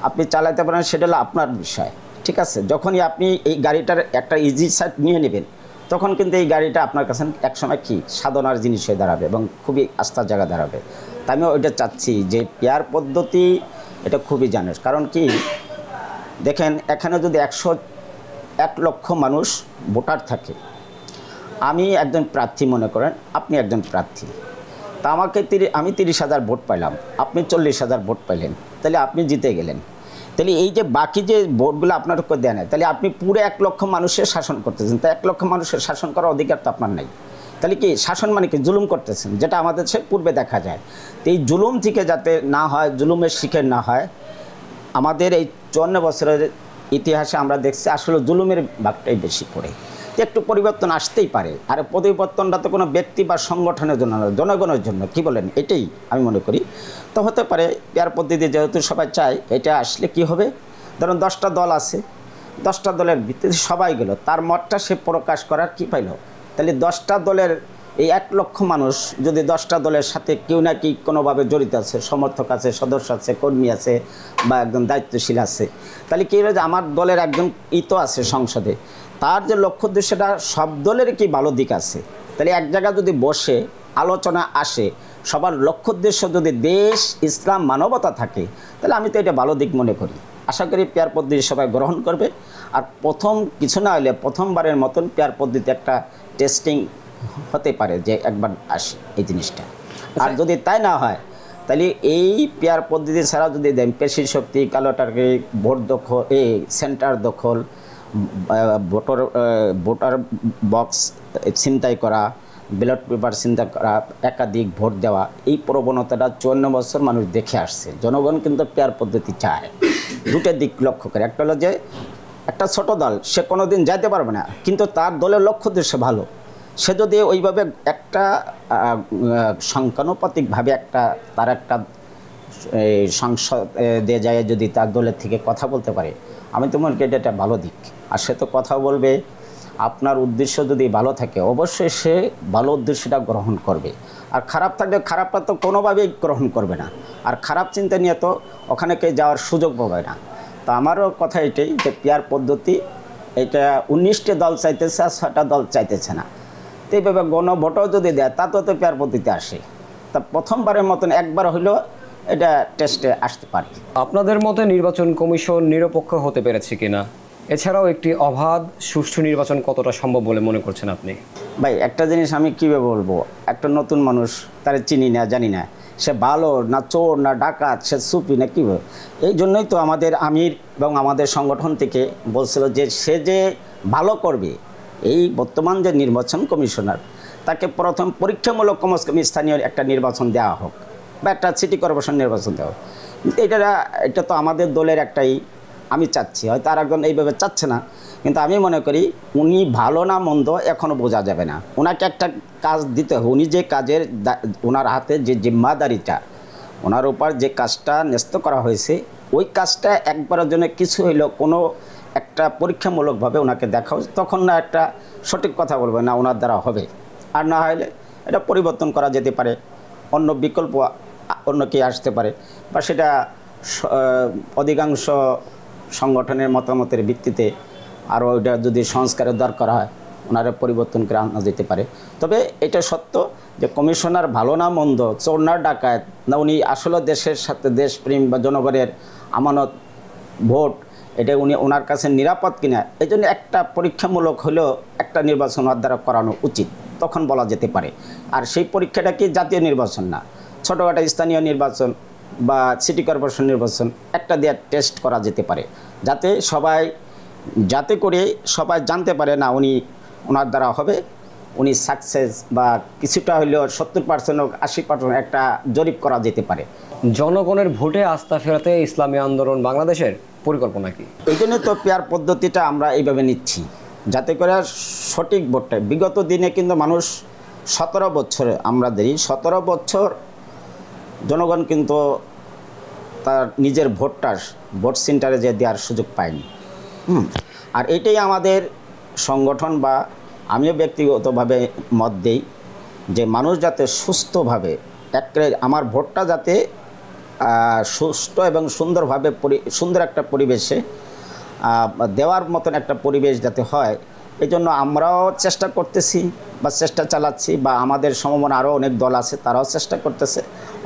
আপনি চালাইতে পারেন, সেটা হলো আপনার বিষয়, ঠিক আছে। যখনই আপনি এই গাড়িটার একটা ইজি সাইড নিয়ে নেবেন, তখন কিন্তু এই গাড়িটা আপনার কাছে একসময় কি সাধনার জিনিস হয়ে দাঁড়াবে এবং খুবই আস্থার জায়গা দাঁড়াবে। তাই আমি ওইটা চাচ্ছি যে পিআর পদ্ধতি এটা খুবই জানেন। কারণ কি দেখেন, এখানে যদি 101 লক্ষ মানুষ ভোটার থাকে, আমি একজন প্রার্থী মনে করেন, আপনি একজন প্রার্থী, তা আমি 30,000 ভোট পাইলাম, আপনি 40,000 ভোট পাইলেন, তাহলে আপনি জিতে গেলেন। তাহলে এই যে বাকি যে ভোটগুলো আপনার উপর দেয় না, তাহলে আপনি পুরো 1 লক্ষ মানুষের শাসন করতেছেন, তা 1 লক্ষ মানুষের শাসন করার অধিকার তো আপনার নাই। তাহলে কি শাসন মানে কি? জুলুম করতেছেন, যেটা আমাদের সে পূর্বে দেখা যায়। তো এই জুলুম থেকে যাতে না হয়, জুলুমের শিকার না হয়, আমাদের এই 54 বছরের ইতিহাসে আমরা দেখছি আসলে জুলুমের ভাগটাই বেশি পড়ে। একটু পরিবর্তন আসতেই পারে, আর পরিবর্তনটা তো কোনো ব্যক্তি বা সংগঠনের জন্য না, জনগণের জন্য, কি বলেন? এটাই আমি মনে করি। তো হতে পারে পিআর পদ্ধতি যেহেতু সবাই চায়, এটা আসলে কি হবে, ধরুন 10টা দল আছে, 10টা দলের ভিত্তিতে সবাই গেল, তার মতটা সে প্রকাশ করার কি পাইল। তাহলে 10টা দলের এই 1 লক্ষ মানুষ যদি 10টা দলের সাথে কেউ না কি কোনোভাবে জড়িত আছে, সমর্থক আছে, সদস্য আছে, কর্মী আছে বা একজন দায়িত্বশীল আছে, তাহলে কী হলো যে আমার দলের একজন তো আছে সংসদে, তার যে লক্ষ্য উদ্দেশ্যটা সব দলের কি ভালো দিক আছে। তাহলে এক জায়গায় যদি বসে আলোচনা আসে, সবার লক্ষ্য উদ্দেশ্য যদি দেশ, ইসলাম, মানবতা থাকে, তাহলে আমি তো এটা ভালো দিক মনে করি। আশা করি পিআর পদ্ধতি সবাই গ্রহণ করবে। আর প্রথম কিছু না হলে প্রথমবারের মতন পিআর পদ্ধতি একটা টেস্টিং হতে পারে, যে একবার আসে এই জিনিসটা। আর যদি তাই না হয়, তাহলে এই পিআর পদ্ধতি ছাড়া যদি দেন পেশি শক্তি, কালো টাকা, ভোট দখল, সেন্টার দখল, ভোটার বক্স ছিনতাই করা, ব্যালট পেপার চিন্তা করা, একাধিক ভোট দেওয়া, এই প্রবণতাটা 54 বছর মানুষ দেখে আসছে। জনগণ কিন্তু পেয়ার পদ্ধতি চায়, দুটো দিক লক্ষ্য করে। একটা হলো যে একটা ছোট দল সে কোনো দিন যাইতে পারবে না, কিন্তু তার দলের লক্ষ্য উদ্দেশ্য ভালো, সে যদি ওইভাবে একটা সংখ্যানুপাতিকভাবে তার একটা সংসদে যায় যদি তার দলের থেকে কথা বলতে পারে, আমি তো মনে করি এটা একটা ভালো দিক। আর সে তো কথা বলবে, আপনার উদ্দেশ্য যদি ভালো থাকে অবশ্যই সে ভালো উদ্দেশ্যটা গ্রহণ করবে। আর খারাপ থাকলে খারাপটা তো কোনোভাবেই গ্রহণ করবে না, আর খারাপ চিন্তা নিয়ে তো ওখানে কেউ যাওয়ার সুযোগ পাবে না। তো আমারও কথা এটাই যে পেয়ার পদ্ধতি এটা 19টা দল চাইতেছে আর 6টা দল চাইতেছে না। তো এইভাবে গণভোটও যদি দেয় তাতেও তো পেয়ার পদ্ধতি আসে। তা প্রথমবারের মতন একবার হইলেও এটা টেস্টে আসতে পারে। আপনাদের মতে নির্বাচন কমিশন নিরপেক্ষ হতে পেরেছে কিনা, এছাড়াও একটি অবাধ সুষ্ঠু নির্বাচন কতটা সম্ভব বলে মনে করছেন আপনি? ভাই একটা জিনিস আমি কীভাবে বলবো, একটা নতুন মানুষ, তারা চিনি না জানি না, সে ভালো না চোর না ডাকাত, সে সুপি না কীভাবে। এই জন্যই তো আমাদের আমির এবং আমাদের সংগঠন থেকে বলছিল যে সে যে ভালো করবে, এই বর্তমান যে নির্বাচন কমিশনার তাকে প্রথম পরীক্ষামূলক কমসে কম স্থানীয় একটা নির্বাচন দেওয়া হোক বা একটা সিটি কর্পোরেশন নির্বাচন দেওয়া হোক। এটা তো আমাদের দলের একটাই আমি চাচ্ছি, হয়তো আর একজন এইভাবে চাচ্ছে না, কিন্তু আমি মনে করি উনি ভালো না মন্দ এখনও বোঝা যাবে না। ওনাকে একটা কাজ দিতে হবে, উনি যে কাজের ওনার হাতে যে জিম্মাদারিটা, ওনার উপর যে কাজটা ন্যস্ত করা হয়েছে, ওই কাজটা একবারের জন্য কিছু হইলেও কোনো একটা পরীক্ষামূলকভাবে ওনাকে দেখা হচ্ছে, তখন না একটা সঠিক কথা বলবে না ওনার দ্বারা হবে। আর না হলে এটা পরিবর্তন করা যেতে পারে, অন্য বিকল্প অন্য কে আসতে পারে, বা সেটা অধিকাংশ সংগঠনের মতামতের ভিত্তিতে আরও এটা যদি সংস্কারের দরকার হয় ওনারা পরিবর্তন করে আনা যেতে পারে। তবে এটা সত্য যে কমিশনার ভালো না মন্দ, চোর না ডাকাত না, উনি আসলে দেশের সাথে দেশপ্রেম বা জনগণের আমানত ভোট এটা উনি ওনার কাছে নিরাপদ কিনা, এই জন্য একটা পরীক্ষামূলক হলেও একটা নির্বাচন ওর দ্বারা করানো উচিত, তখন বলা যেতে পারে। আর সেই পরীক্ষাটা কি জাতীয় নির্বাচন না, ছোটোখাটো স্থানীয় নির্বাচন বা সিটি কর্পোরেশন নির্বাচন একটা দিয়ে টেস্ট করা যেতে পারে, যাতে করে সবাই জানতে পারে না ওনার দ্বারা হবে, উনি সাকসেস বা কিছুটা হলেও 70% হোক 80% একটা জরিপ করা যেতে পারে। জনগণের ভোটে আস্থা ফেরাতে ইসলামী আন্দোলন বাংলাদেশের পরিকল্পনা কি? এই জন্য তো পেয়ার পদ্ধতিটা আমরা এইভাবে নিচ্ছি, যাতে করে সঠিক ভোটটা। বিগত দিনে কিন্তু মানুষ 17 বছরে আমরা দেই 17 বছর জনগণ কিন্তু তার নিজের ভোটটা ভোট সেন্টারে যে দেওয়ার সুযোগ পায়নি। আর এটাই আমাদের সংগঠন বা আমিও ব্যক্তিগতভাবে মত দেই যে মানুষ যাতে সুস্থভাবে আমার ভোটটা যাতে সুষ্ঠু এবং সুন্দরভাবে সুন্দর একটা পরিবেশে দেওয়ার মতন একটা পরিবেশ যাতে হয়, এই জন্য আমরাও চেষ্টা করতেছি বা চেষ্টা চালাচ্ছি, বা আমাদের সমমনা আরও অনেক দল আছে তারাও চেষ্টা করতেছে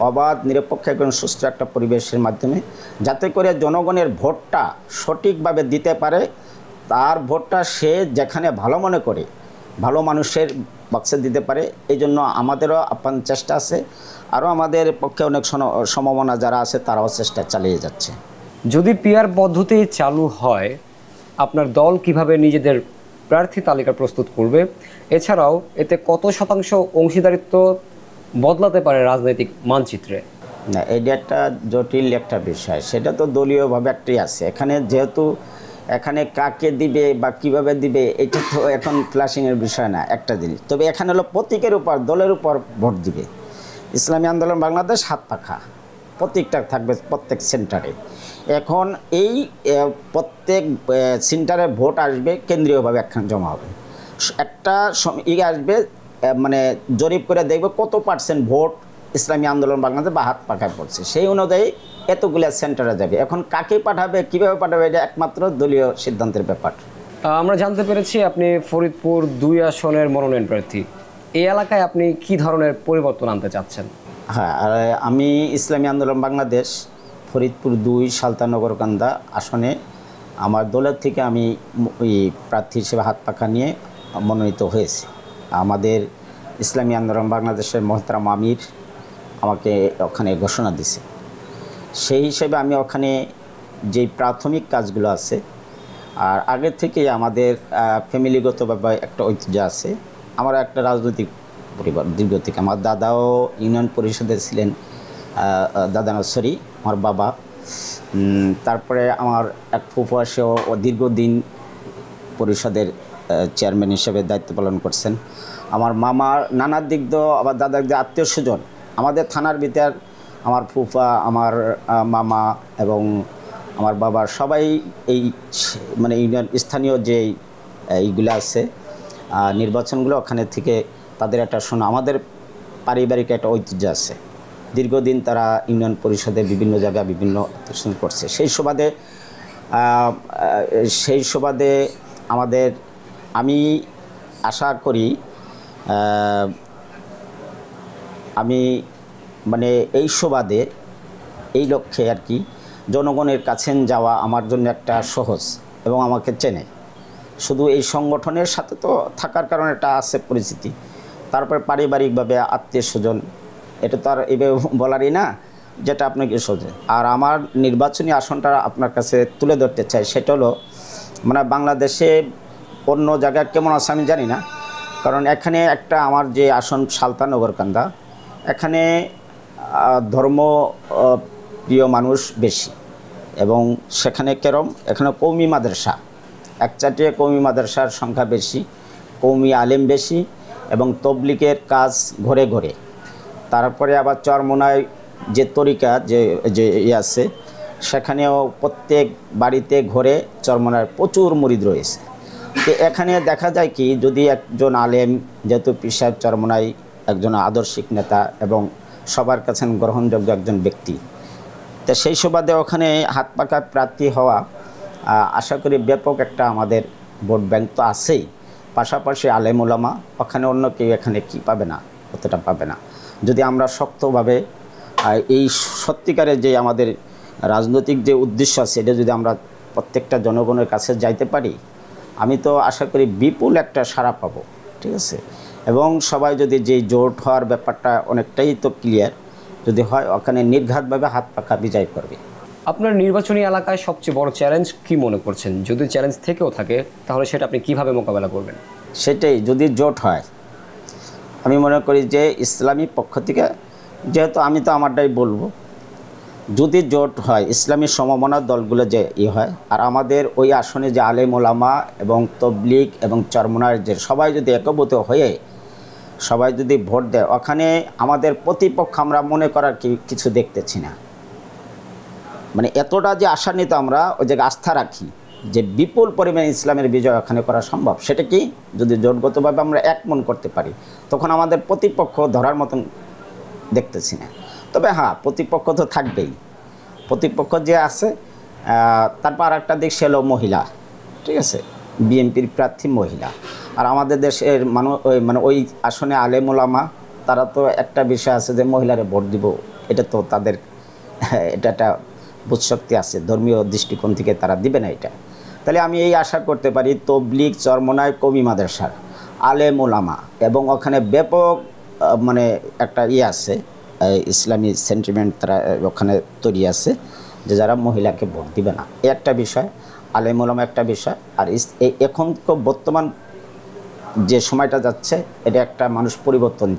অবাধ নিরপেক্ষ এবং সুস্থ একটা পরিবেশের মাধ্যমে, যাতে করে জনগণের ভোটটা সঠিকভাবে দিতে পারে, তার ভোটটা সে যেখানে ভালো মনে করে ভালো মানুষের বাক্সে দিতে পারে। এই জন্য আমাদেরও আপ্রাণ চেষ্টা আছে, আরও আমাদের পক্ষে অনেক সমমনা যারা আছে তারাও চেষ্টা চালিয়ে যাচ্ছে। যদি পিআর পদ্ধতি চালু হয়, আপনার দল কিভাবে নিজেদের প্রার্থী তালিকা প্রস্তুত করবে? এছাড়াও এতে কত শতাংশ অংশীদারিত্ব বদলাতে পারে রাজনৈতিক মানচিত্রে? না, এটা একটা জটিল একটা বিষয়, সেটা তো দলীয়ভাবে একটাই আছে। যেহেতু এখানে কাকে দিবে বা কিভাবে দিবে এটা তো এখন ক্লাসিংয়ের বিষয় না একটা জিনিস। তবে এখানে হলো প্রতীকের উপর, দলের উপর ভোট দিবে। ইসলামী আন্দোলন বাংলাদেশ হাত পাখা প্রতীকটা থাকবে প্রত্যেক সেন্টারে। এখন এই প্রত্যেক সেন্টারে ভোট আসবে কেন্দ্রীয়ভাবে একখান জমা হবে, একটা আসবে মানে জরিপ করে দেখবে কত % ভোট ইসলামী আন্দোলন বাংলাদেশ বা হাত পাখায় পড়ছে, সেই অনুযায়ী এতগুলো সেন্টারে যাবে। এখন কাকে পাঠাবে কীভাবে পাঠাবে এটা একমাত্র দলীয় সিদ্ধান্তের ব্যাপার। আমরা জানতে পেরেছি আপনি ফরিদপুর 2 আসনের মনোনয়ন প্রার্থী। এই এলাকায় আপনি কি ধরনের পরিবর্তন আনতে চাচ্ছেন? হ্যাঁ, আর আমি ইসলামী আন্দোলন বাংলাদেশ ফরিদপুর 2 সালতানগরকান্দা আসনে আমার দলের থেকে আমি ওই প্রার্থী হিসেবে হাত পাখা নিয়ে মনোনীত হয়েছি। আমাদের ইসলামী আন্দোলন বাংলাদেশের মোহতারাম আমির আমাকে ওখানে ঘোষণা দিছে, সেই হিসেবে আমি ওখানে যেই প্রাথমিক কাজগুলো আছে, আর আগের থেকে আমাদের ফ্যামিলিগতভাবে একটা ঐতিহ্য আছে, আমার একটা রাজনৈতিক পরিবার দীর্ঘ থেকে। আমার দাদাও ইউনিয়ন পরিষদে ছিলেন, দাদা না সরি আমার বাবা। তারপরে আমার এক ফুফা, সেও দীর্ঘদিন পরিষদের চেয়ারম্যান হিসেবে দায়িত্ব পালন করছেন। আমার মামার নানার দিক দিয়ে, আবার দাদার দিক আত্মীয় স্বজন আমাদের থানার ভিতর, আমার ফুফা, আমার মামা এবং আমার বাবার সবাই এই মানে ইউনিয়ন স্থানীয় যে এইগুলো আছে নির্বাচনগুলো, ওখানে থেকে তাদের একটা শোনা, আমাদের পারিবারিক একটা ঐতিহ্য আছে। দীর্ঘদিন তারা ইউনিয়ন পরিষদে বিভিন্ন জায়গায় বিভিন্ন আকর্ষণ করছে। সেই সুবাদে আমাদের, আমি আশা করি আমি মানে এই সুবাদে এই লক্ষ্যে আর কি জনগণের কাছে যাওয়া আমার জন্য একটা সহজ, এবং আমাকে চেনে শুধু এই সংগঠনের সাথে তো থাকার কারণে একটা আছে পরিচিতি, তারপরে পারিবারিকভাবে আত্মীয় স্বজন, এটা তো আর এভাবে বলারই না যেটা আপনাকে সোজে। আর আমার নির্বাচনী আসনটা আপনার কাছে তুলে ধরতে চাই, সেটা হলো মানে বাংলাদেশে অন্য জায়গায় কেমন আছে আমি জানি না, কারণ এখানে একটা আমার যে আসন সালতানগরকান্দা, এখানে ধর্ম প্রিয় মানুষ বেশি, এবং সেখানে কেরম এখানে কৌমি মাদ্রাসা, একচাটিয়া কৌমি মাদ্রাসার সংখ্যা বেশি, কৌমি আলেম বেশি, এবং তবলিগের কাজ ঘরে ঘরে। তারপরে আবার চরমোনায় যে তরিকা যে আছে, সেখানেও প্রত্যেক বাড়িতে ঘরে চরমোনায় প্রচুর মুরিদ রয়েছে। তো এখানে দেখা যায় কি, যদি একজন আলেম, যেহেতু পীর সাহেব চরমোনাই একজন আদর্শিক নেতা এবং সবার কাছে গ্রহণযোগ্য একজন ব্যক্তি, তো সেই সুবাদে ওখানে হাত পাকা প্রার্থী হওয়া, আশা করি ব্যাপক একটা আমাদের ভোট ব্যাংক তো আছেই, পাশাপাশি আলেম ওলামা, ওখানে অন্য কেউ এখানে কি পাবে না, অতটা পাবে না। যদি আমরা শক্তভাবে এই সত্যিকারের যে আমাদের রাজনৈতিক যে উদ্দেশ্য আছে, এটা যদি আমরা প্রত্যেকটা জনগণের কাছে যাইতে পারি, আমি তো আশা করি বিপুল একটা সাড়া পাবো, ঠিক আছে। এবং সবাই যদি যে জোট হওয়ার ব্যাপারটা অনেকটাই তো ক্লিয়ার, যদি হয় ওখানে নির্ঘাতভাবে হাত পাখা বিজয় করবে। আপনার নির্বাচনী এলাকায় সবচেয়ে বড় চ্যালেঞ্জ কি মনে করছেন? যদি চ্যালেঞ্জ থেকেও থাকে, তাহলে সেটা আপনি কিভাবে মোকাবেলা করবেন? সেটাই, যদি জোট হয়, আমি মনে করি যে ইসলামী পক্ষ থেকে, যেহেতু আমি তো আমারটাই বলবো, যদি জোট হয়, ইসলামী সমমনার দলগুলো যে হয়, আর আমাদের ওই আসনে যে আলেম ওলামা এবং তবলিগ এবং চরমোনার যে সবাই যদি একভূত হয়ে সবাই যদি ভোট দেয়, ওখানে আমাদের প্রতিপক্ষ আমরা মনে করার কিছু দেখতেছি না। মানে এতটা যে আশান্বিত আমরা ওই জায়গায় আস্থা রাখি যে বিপুল পরিমাণে ইসলামের বিজয় ওখানে করা সম্ভব। সেটা কি, যদি জোটগতভাবে আমরা এক মন করতে পারি, তখন আমাদের প্রতিপক্ষ ধরার মতন দেখতেছি না। তবে হ্যাঁ, প্রতিপক্ষ তো থাকবেই, প্রতিপক্ষ যে আছে। তারপর আর একটা দিক, সে হলো মহিলা, ঠিক আছে, বিএনপির প্রার্থী মহিলা। আর আমাদের দেশের মানে ওই আসনে আলেম ওলামা, তারা তো একটা বিষয় আছে যে মহিলারে ভোট দিব, এটা তো তাদের এটা একটা বুঝশক্তি আছে, ধর্মীয় দৃষ্টিকোণ থেকে তারা দিবে না এটা। তাহলে আমি এই আশা করতে পারি তবলিগ, চরমোনাই, কওমি মাদ্রাসার আলেম ওলামা, এবং ওখানে ব্যাপক মানে একটা আছে, ইসলামী সেন্টিমেন্ট তারা ওখানে তৈরি আছে, যে যারা মহিলাকে ভোট দিবে না, এই একটা বিষয়, আলেম ওলামা একটা বিষয়। আর এখন তো বর্তমান যে সময়টা যাচ্ছে, এটা একটা মানুষ পরিবর্তন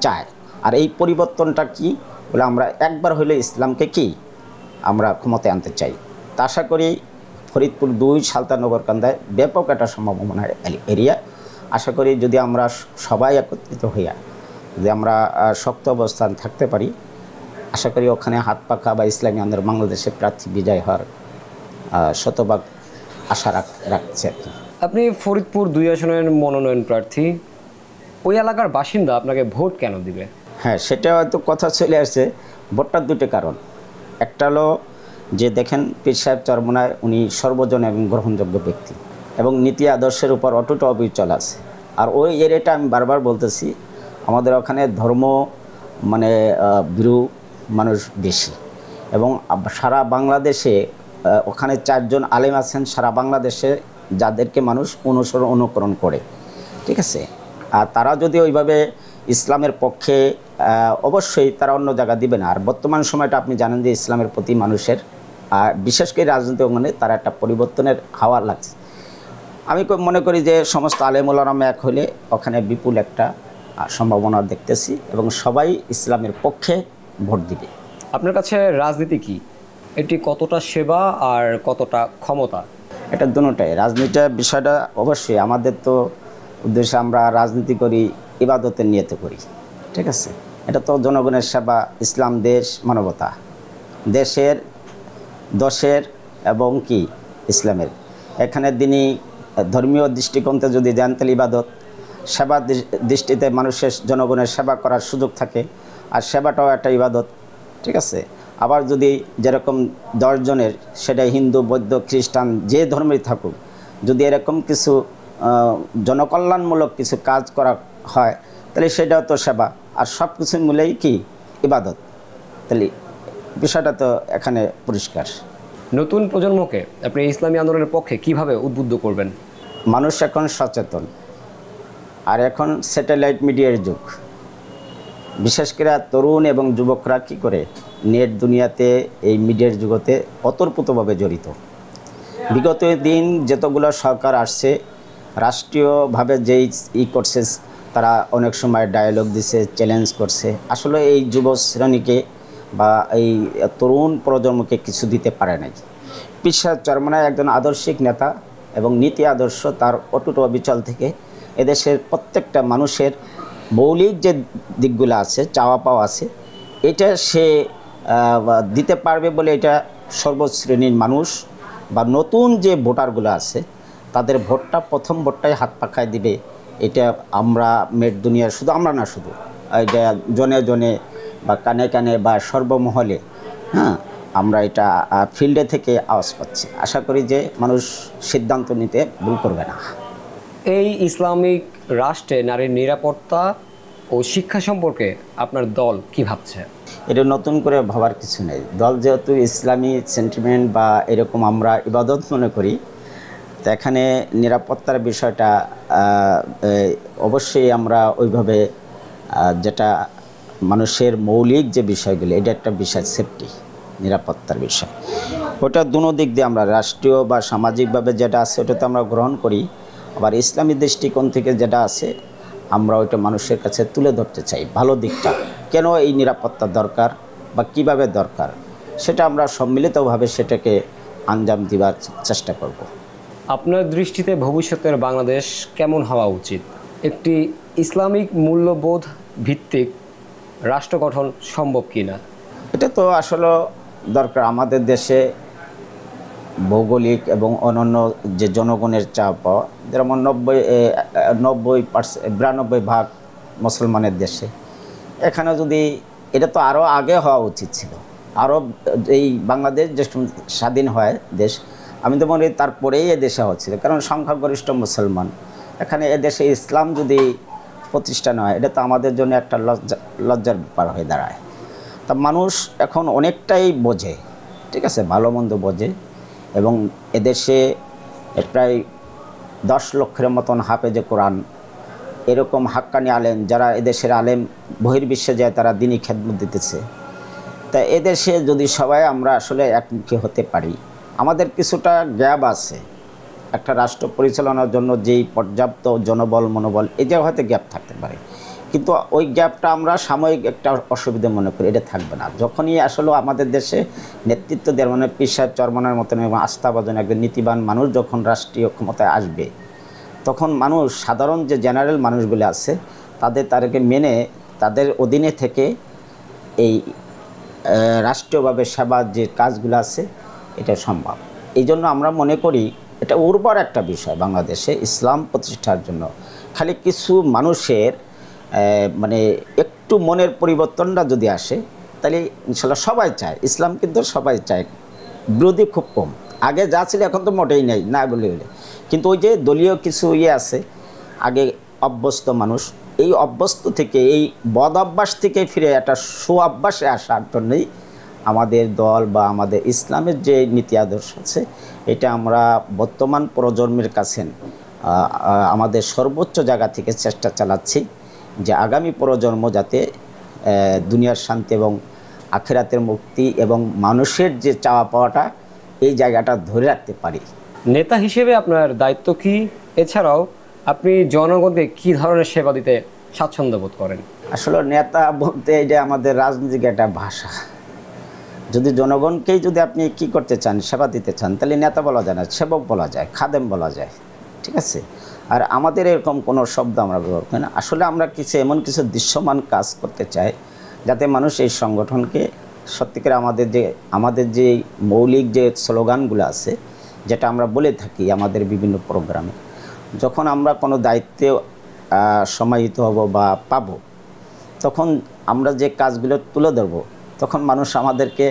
চায়, আর এই পরিবর্তনটা কি বলে, আমরা একবার হইলে ইসলামকে কি আমরা ক্ষমতায় আনতে চাই। তা আশা করি ফরিদপুর 2 সালতানগরকান্দায় ব্যাপক একটা সম্ভাবনার এরিয়া। আশা করি যদি আমরা সবাই একত্রিত হইয়া যদি আমরা শক্ত অবস্থান থাকতে পারি, আশা করি ওখানে হাত পাখা বা ইসলামী আন্দোলন বাংলাদেশের প্রার্থী বিজয় হওয়ার শতভাগ আশা রাখছে আর কি। আপনি ফরিদপুর 2 আসনের মনোনয়ন প্রার্থী, ওই এলাকার বাসিন্দা আপনাকে ভোট কেন দিবে? হ্যাঁ, সেটা হয়তো কথা চলে আসছে। ভোটটার 2টা কারণ। একটা হলো যে দেখেন, পীর সাহেব চরমোনায় উনি সর্বজন এবং গ্রহণযোগ্য ব্যক্তি, এবং নীতি আদর্শের উপর অটুট অবিচল আছে। আর ওই এরিয়াটা আমি বারবার বলতেছি, আমাদের ওখানে ধর্ম মানে ভীরু মানুষ বেশি, এবং সারা বাংলাদেশে ওখানে 4 জন আলেম আছেন সারা বাংলাদেশে, যাদেরকে মানুষ অনুকরণ করে, ঠিক আছে। আর তারা যদি ওইভাবে ইসলামের পক্ষে, অবশ্যই তারা অন্য জায়গা দিবে না। আর বর্তমান সময়টা আপনি জানেন যে ইসলামের প্রতি মানুষের, বিশেষ করে রাজনৈতিক অঙ্গনে তারা একটা পরিবর্তনের হাওয়া লাগছে। আমি মনে করি যে সমস্ত আলেম ওলামা এক হলে ওখানে বিপুল একটা সম্ভাবনা দেখতেছি এবং সবাই ইসলামের পক্ষে ভোট দিবে। আপনার কাছে রাজনীতি কি? এটি কতটা সেবা আর কতটা ক্ষমতা? এটা দুটোটাই। রাজনীতির বিষয়টা অবশ্যই আমাদের তো উদ্দেশ্যে আমরা রাজনীতি করি ইবাদতের নিয়তে করি, ঠিক আছে। এটা তো জনগণের সেবা, ইসলাম, দেশ, মানবতা, দেশের, দশের এবং কি ইসলামের। এখানে দিনই ধর্মীয় দৃষ্টিকোণতে যদি দেন তাহলে ইবাদত, সেবা দৃষ্টিতে মানুষের জনগণের সেবা করার সুযোগ থাকে, আর সেবাটাও একটা ইবাদত, ঠিক আছে। আবার যদি যেরকম 10 জনের, সেটা হিন্দু, বৌদ্ধ, খ্রিস্টান যে ধর্মেই থাকুক, যদি এরকম কিছু জনকল্যাণমূলক কিছু কাজ করা হয় তাহলে সেটাও তো সেবা, আর সব কিছু মিলেই কি ইবাদত। তাহলে বিষয়টা তো এখানে পরিষ্কার। নতুন প্রজন্মকে আপনি ইসলামী আন্দোলনের পক্ষে কিভাবে উদ্বুদ্ধ করবেন? মানুষ এখন সচেতন, আর এখন স্যাটেলাইট মিডিয়ার যুগ। বিশেষ করে তরুণ এবং যুবকরা কি করে নেট দুনিয়াতে এই মিডিয়ার জগতে অতর্পুতভাবে জড়িত। বিগত দিন যতগুলো সরকার আসছে, রাষ্ট্রীয়ভাবে যেই করছে, তারা অনেক সময় ডায়ালগ দিছে, চ্যালেঞ্জ করছে। আসলে এই যুব শ্রেণীকে বা এই তরুণ প্রজন্মকে কিছু দিতে পারে নাই। পিসা চরমনায় একজন আদর্শিক নেতা এবং নীতি আদর্শ তার অটুট অবিচল থেকে এদেশের প্রত্যেকটা মানুষের মৌলিক যে দিকগুলো আছে, চাওয়া পাওয়া আছে, এটা সে দিতে পারবে বলে এটা সর্বশ্রেণীর মানুষ বা নতুন যে ভোটারগুলো আছে তাদের ভোটটা, প্রথম ভোটটাই হাত পাখায় দিবে। এটা আমরা মেট দুনিয়ার, শুধু আমরা না, শুধু এটা জনে জনে বা কানে কানে বা সর্বমহলে, হ্যাঁ, আমরা এটা ফিল্ডে থেকে আওয়াজ পাচ্ছি। আশা করি যে মানুষ সিদ্ধান্ত নিতে ভুল করবে না। এই ইসলামিক রাষ্ট্রে নারীর নিরাপত্তা ও শিক্ষা সম্পর্কে আপনার দল কি ভাবছে? এটা নতুন করে ভাবার কিছু নেই। দল যেহেতু ইসলামী সেন্টিমেন্ট বা এরকম আমরা ইবাদত মনে করি, তো এখানে নিরাপত্তার বিষয়টা অবশ্যই আমরা ওইভাবে যেটা মানুষের মৌলিক যে বিষয়গুলো, এটা একটা বিষয়, সেফটি, নিরাপত্তার বিষয়, ওটা দুনো দিক দিয়ে আমরা রাষ্ট্রীয় বা সামাজিকভাবে যেটা আছে ওটা তো আমরা গ্রহণ করি। আবার ইসলামী দৃষ্টিকোণ থেকে যেটা আছে আমরা ওইটা মানুষের কাছে তুলে ধরতে চাই, ভালো দিকটা, কেন এই নিরাপত্তা দরকার বা কিভাবে দরকার, সেটা আমরা সম্মিলিতভাবে সেটাকে আঞ্জাম দেওয়ার চেষ্টা করব। আপনার দৃষ্টিতে ভবিষ্যতের বাংলাদেশ কেমন হওয়া উচিত? একটি ইসলামিক মূল্যবোধ ভিত্তিক রাষ্ট্র গঠন সম্ভব কি না? এটা তো আসলে দরকার। আমাদের দেশে ভৌগোলিক এবং অন্যান্য যে জনগণের চাপ, যেমন 92% মুসলমানের দেশে, এখানে যদি এটা তো আরও আগে হওয়া উচিত ছিল। আরও এই বাংলাদেশ যে স্বাধীন হয় দেশ, আমি তো মনে করি তারপরেই এ দেশে হচ্ছিল, কারণ সংখ্যাগরিষ্ঠ মুসলমান। এখানে এদেশে ইসলাম যদি প্রতিষ্ঠা হয়, এটা তো আমাদের জন্য একটা লজ্জার ব্যাপার হয়ে দাঁড়ায়। তা মানুষ এখন অনেকটাই বোঝে, ঠিক আছে, ভালো মন্দ বোঝে, এবং এদেশে প্রায় 10 লক্ষের মতন হাফেজে কোরআন, এরকম হাক্কানি আলেম, যারা এদেশের আলেম বহির্বিশ্বে যায় তারা দিনই খেদমত দিতেছে। তা এদেশে যদি সবাই আমরা আসলে একমুখী হতে পারি, আমাদের কিছুটা গ্যাপ আছে একটা রাষ্ট্র পরিচালনার জন্য, যেই পর্যাপ্ত জনবল মনোবল, এই যে হয়তো গ্যাপ থাকতে পারে, কিন্তু ওই গ্যাপটা আমরা সাময়িক একটা অসুবিধা মনে করি, এটা থাকবে না। যখনই আসলে আমাদের দেশে নেতৃত্ব দেওয়ার মানে পীর সাহেব চরমনার মতন এবং আস্থাভাজন একজন নীতিবান মানুষ যখন রাষ্ট্রীয় ক্ষমতায় আসবে, তখন মানুষ, সাধারণ যে জেনারেল মানুষগুলো আছে, তাদেরকে মেনে তাদের অধীনে থেকে এই রাষ্ট্রীয়ভাবে সেবার যে কাজগুলো আছে এটা সম্ভব। এই জন্য আমরা মনে করি এটা উর্বর একটা বিষয় বাংলাদেশে ইসলাম প্রতিষ্ঠার জন্য। খালি কিছু মানুষের মানে একটু মনের পরিবর্তনটা যদি আসে, তাহলে ইনশাল্লাহ সবাই চায় ইসলাম, কিন্তু সবাই চায়, বিরোধী খুব কম। আগে যা ছিল এখন তো মোটেই নেই, না বলে কিন্তু ওই যে দলীয় কিছু আছে, আগে অভ্যস্ত মানুষ, এই অভ্যস্ত থেকে, এই বদ অভ্যাস থেকে ফিরে একটা সুঅভ্যাসে আসার জন্যই আমাদের দল বা আমাদের ইসলামের যে নীতি আদর্শ আছে, এটা আমরা বর্তমান প্রজন্মের কাছে আমাদের সর্বোচ্চ জায়গা থেকে চেষ্টা চালাচ্ছি যে আগামী প্রজন্ম যাতে দুনিয়ার শান্তি এবং আখিরাতের মুক্তি এবং মানুষের যে চাওয়া পাওয়াটা, এই জায়গাটা ধরে রাখতে পারি। নেতা হিসেবে আপনার দায়িত্ব কি, এছাড়াও আপনি জনগণকে কি ধরনের সেবা দিতে স্বাচ্ছন্দ্য বোধ করেন? আসলে নেতা বলতে এটা আমাদের রাজনৈতিক একটা ভাষা। যদি জনগণকেই যদি আপনি কি করতে চান, সেবা দিতে চান, তাহলে নেতা বলা যায় না, সেবক বলা যায়, খাদেম বলা যায়, ঠিক আছে। আর আমাদের এরকম কোনো শব্দ আমরা ব্যবহার করি না। আসলে আমরা এমন কিছু দৃশ্যমান কাজ করতে চাই যাতে মানুষ এই সংগঠনকে সত্যিকার আমাদের যে মৌলিক যে স্লোগানগুলো আছে, যেটা আমরা বলে থাকি আমাদের বিভিন্ন প্রোগ্রামে, যখন আমরা কোনো দায়িত্বে সমাহিত হব বা পাবো, তখন আমরা যে কাজগুলো তুলে ধরবো, তখন মানুষ আমাদেরকে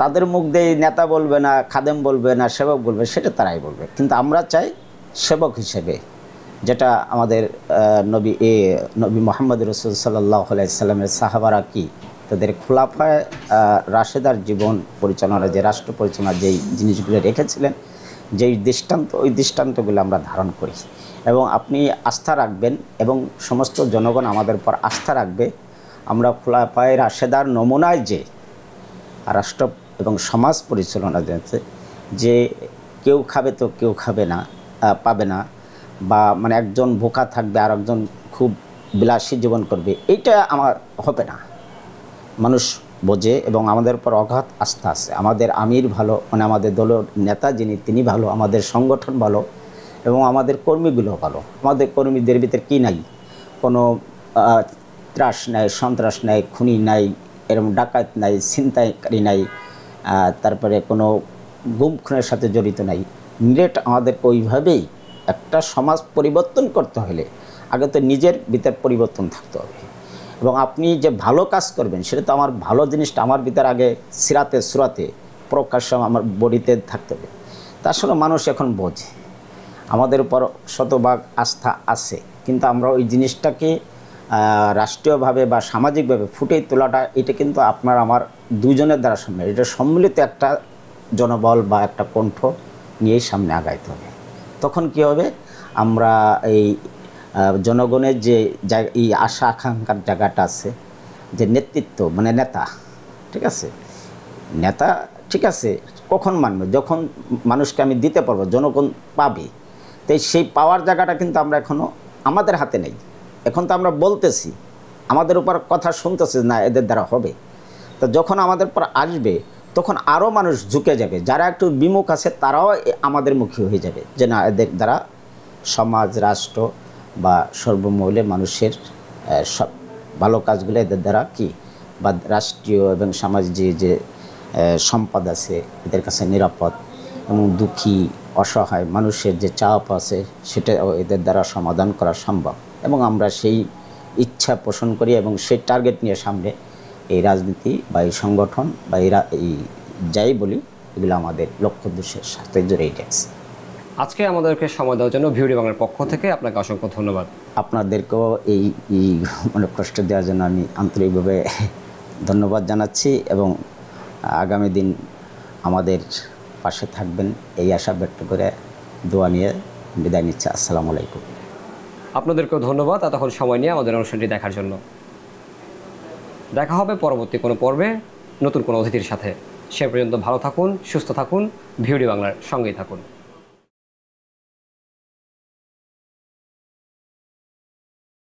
তাদের মুখ দিয়ে নেতা বলবে না, খাদেম বলবে না, সেবক বলবে, সেটা তারাই বলবে। কিন্তু আমরা চাই সেবক হিসেবে, যেটা আমাদের নবী মুহাম্মদ রাসূল সাল্লাল্লাহু আলাইহি সাল্লামের সাহাবারা কি তাদের খোলাফায়ে রাশেদার জীবন পরিচালনা, যে রাষ্ট্র পরিচালনা যেই জিনিসগুলো রেখেছিলেন, যেই দৃষ্টান্ত, ওই দৃষ্টান্তগুলো আমরা ধারণ করি। এবং আপনি আস্থা রাখবেন এবং সমস্ত জনগণ আমাদের উপর আস্থা রাখবে। আমরা খোলাফায়ে রাশেদার নমুনায় যে রাষ্ট্র এবং সমাজ পরিচালনা যাচ্ছে, যে কেউ খাবে তো কেউ পাবে না, বা মানে একজন ভোকা থাকবে আর একজন খুব বিলাসী জীবন করবে, এইটা আমার হবে না। মানুষ বোঝে এবং আমাদের উপর অগাধ আস্থা আছে। আমাদের আমির ভালো, মানে আমাদের দলের নেতা যিনি, তিনি ভালো, আমাদের সংগঠন ভালো এবং আমাদের কর্মীগুলো ভালো। আমাদের কর্মীদের ভিতরে কি নাই, কোনো ত্রাস নাই, সন্ত্রাস নাই, খুনি নাই, এরকম ডাকাত নাই, ছিনতাইকারী নাই, তারপরে কোনো গুম খুনের সাথে জড়িত নাই। নিরেট আমাদেরকে ওইভাবেই একটা সমাজ পরিবর্তন করতে হলে আগে তো নিজের ভিতর পরিবর্তন থাকতে হবে। এবং আপনি যে ভালো কাজ করবেন, সেটা তো আমার ভালো জিনিসটা আমার ভিতর আগে সিরাতে সুরাতে প্রকাশ্য আমার বডিতে থাকতে হবে। তা আসলে মানুষ এখন বোঝে, আমাদের উপর শতভাগ আস্থা আছে, কিন্তু আমরা ওই জিনিসটাকে রাষ্ট্রীয়ভাবে বা সামাজিকভাবে ফুটিয়ে তোলাটা, এটা কিন্তু আপনার আমার দুজনের দ্বারা সম্ভব। এটা সম্মিলিত একটা জনবল বা একটা কণ্ঠ নিয়েই সামনে আগাইতে হবে। তখন কি হবে, আমরা এই জনগণের যে এই আশা আকাঙ্ক্ষার জায়গাটা আছে, যে নেতৃত্ব মানে নেতা, ঠিক আছে, নেতা ঠিক আছে, কখন মানবে, যখন মানুষকে আমি দিতে পারবো, জনগণ পাবে। তাই সেই পাওয়ার জায়গাটা কিন্তু আমরা এখনও আমাদের হাতে নেই। এখন তো আমরা বলতেছি, আমাদের উপর কথা শুনতেছে, না এদের দ্বারা হবে। তো যখন আমাদের পর আসবে, তখন আরও মানুষ ঝুঁকে যাবে, যারা একটু বিমুখ আছে তারাও আমাদের মুখী হয়ে যাবে, যে না এদের দ্বারা সমাজ, রাষ্ট্র বা সর্বমূলে মানুষের সব ভালো কাজগুলো এদের দ্বারা কি, বা রাষ্ট্রীয় এবং সামাজিক যে সম্পদ আছে এদের কাছে নিরাপদ, এবং দুঃখী অসহায় মানুষের যে চাপ আছে সেটাও এদের দ্বারা সমাধান করা সম্ভব। এবং আমরা সেই ইচ্ছা পোষণ করি এবং সেই টার্গেট নিয়ে সামনে এই রাজনীতি বা এই সংগঠন বা এই যাই বলি, এগুলো আমাদের লক্ষ্য উদ্দেশ্যের সাথে জড়িয়ে গেছে। আজকে আমাদেরকে সময় দেওয়ার জন্য ভিউডি বাংলার পক্ষ থেকে আপনাকে অসংখ্য ধন্যবাদ। আপনাদেরকেও এই মানে প্রশ্ন দেওয়ার জন্য আমি আন্তরিকভাবে ধন্যবাদ জানাচ্ছি এবং আগামী দিন আমাদের পাশে থাকবেন এই আশা ব্যক্ত করে দোয়া নিয়ে বিদায় নিচ্ছি। আসসালামু আলাইকুম। আপনাদেরকেও ধন্যবাদ এতক্ষণ সময় নিয়ে আমাদের অনুষ্ঠানটি দেখার জন্য। দেখা হবে পরবর্তী কোনো পর্বে নতুন কোনো অতিথির সাথে। সে পর্যন্ত ভালো থাকুন, সুস্থ থাকুন, ভিউডি বাংলার সঙ্গেই থাকুন।